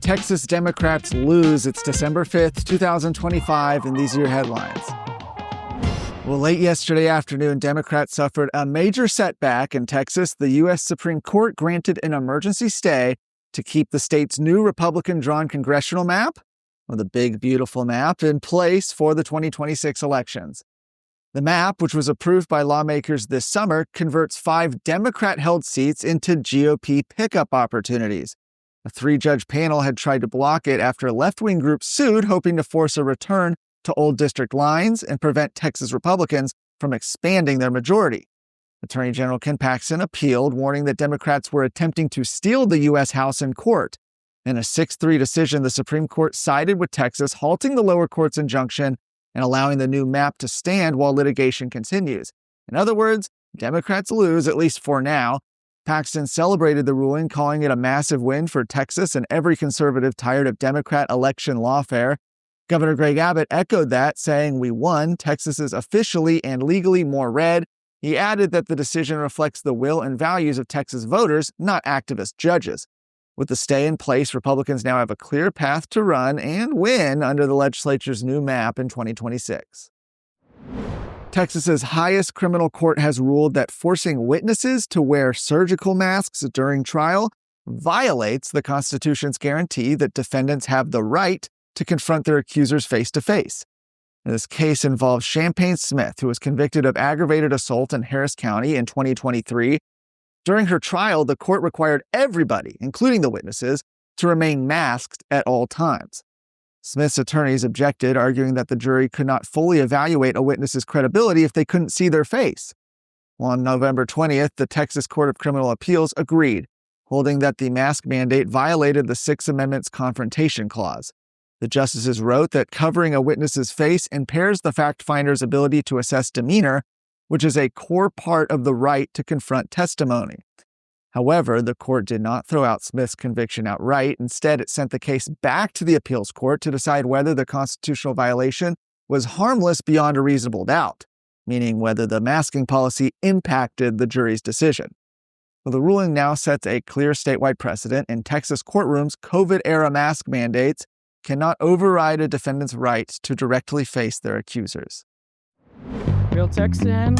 Texas Democrats lose. It's December 5th, 2025, and these are your headlines. Well, late yesterday afternoon, Democrats suffered a major setback in Texas. The U.S. Supreme Court granted an emergency stay to keep the state's new Republican-drawn congressional map, or the big, beautiful map, in place for the 2026 elections. The map, which was approved by lawmakers this summer, converts 5 Democrat-held seats into GOP pickup opportunities. A 3-judge panel had tried to block it after left-wing groups sued, hoping to force a return to old district lines and prevent Texas Republicans from expanding their majority. Attorney General Ken Paxton appealed, warning that Democrats were attempting to steal the U.S. House in court. In a 6-3 decision, the Supreme Court sided with Texas, halting the lower court's injunction and allowing the new map to stand while litigation continues. In other words, Democrats lose, at least for now. Paxton celebrated the ruling, calling it a massive win for Texas and every conservative tired of Democrat election lawfare. Governor Greg Abbott echoed that, saying, "We won. Texas is officially and legally more red." He added that the decision reflects the will and values of Texas voters, not activist judges. With the stay in place, Republicans now have a clear path to run and win under the legislature's new map in 2026. Texas's highest criminal court has ruled that forcing witnesses to wear surgical masks during trial violates the Constitution's guarantee that defendants have the right to confront their accusers face-to-face. This case involves Champagne Smith, who was convicted of aggravated assault in Harris County in 2023. During her trial, the court required everybody, including the witnesses, to remain masked at all times. Smith's attorneys objected, arguing that the jury could not fully evaluate a witness's credibility if they couldn't see their face. Well, on November 20th, the Texas Court of Criminal Appeals agreed, holding that the mask mandate violated the Sixth Amendment's Confrontation Clause. The justices wrote that covering a witness's face impairs the fact finder's ability to assess demeanor, which is a core part of the right to confront testimony. However, the court did not throw out Smith's conviction outright. Instead, it sent the case back to the appeals court to decide whether the constitutional violation was harmless beyond a reasonable doubt, meaning whether the masking policy impacted the jury's decision. Well, the ruling now sets a clear statewide precedent. In Texas courtrooms, COVID-era mask mandates cannot override a defendant's right to directly face their accusers. Real Texan.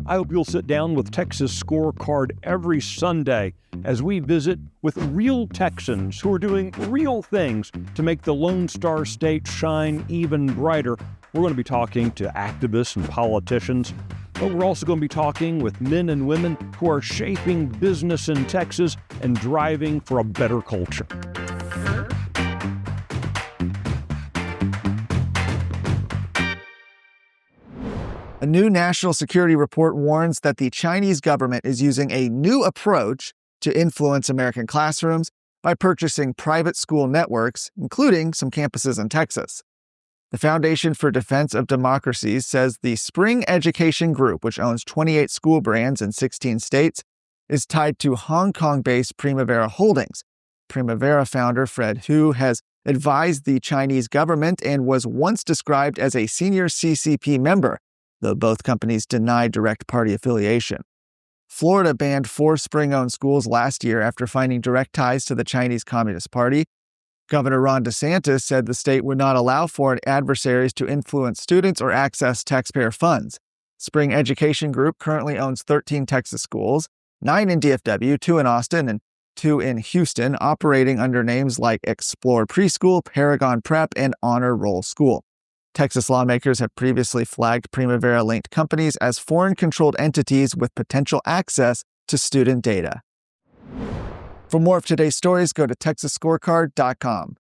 I hope you'll sit down with Texas Scorecard every Sunday as we visit with real Texans who are doing real things to make the Lone Star State shine even brighter. We're going to be talking to activists and politicians, but we're also going to be talking with men and women who are shaping business in Texas and driving for a better culture. A new national security report warns that the Chinese government is using a new approach to influence American classrooms by purchasing private school networks, including some campuses in Texas. The Foundation for Defense of Democracies says the Spring Education Group, which owns 28 school brands in 16 states, is tied to Hong Kong-based Primavera Holdings. Primavera founder Fred Hu has advised the Chinese government and was once described as a senior CCP member, though both companies deny direct party affiliation. Florida banned 4 Spring-owned schools last year after finding direct ties to the Chinese Communist Party. Governor Ron DeSantis said the state would not allow foreign adversaries to influence students or access taxpayer funds. Spring Education Group currently owns 13 Texas schools, 9 in DFW, 2 in Austin, and 2 in Houston, operating under names like Explore Preschool, Paragon Prep, and Honor Roll School. Texas lawmakers have previously flagged Primavera-linked companies as foreign-controlled entities with potential access to student data. For more of today's stories, go to TexasScorecard.com.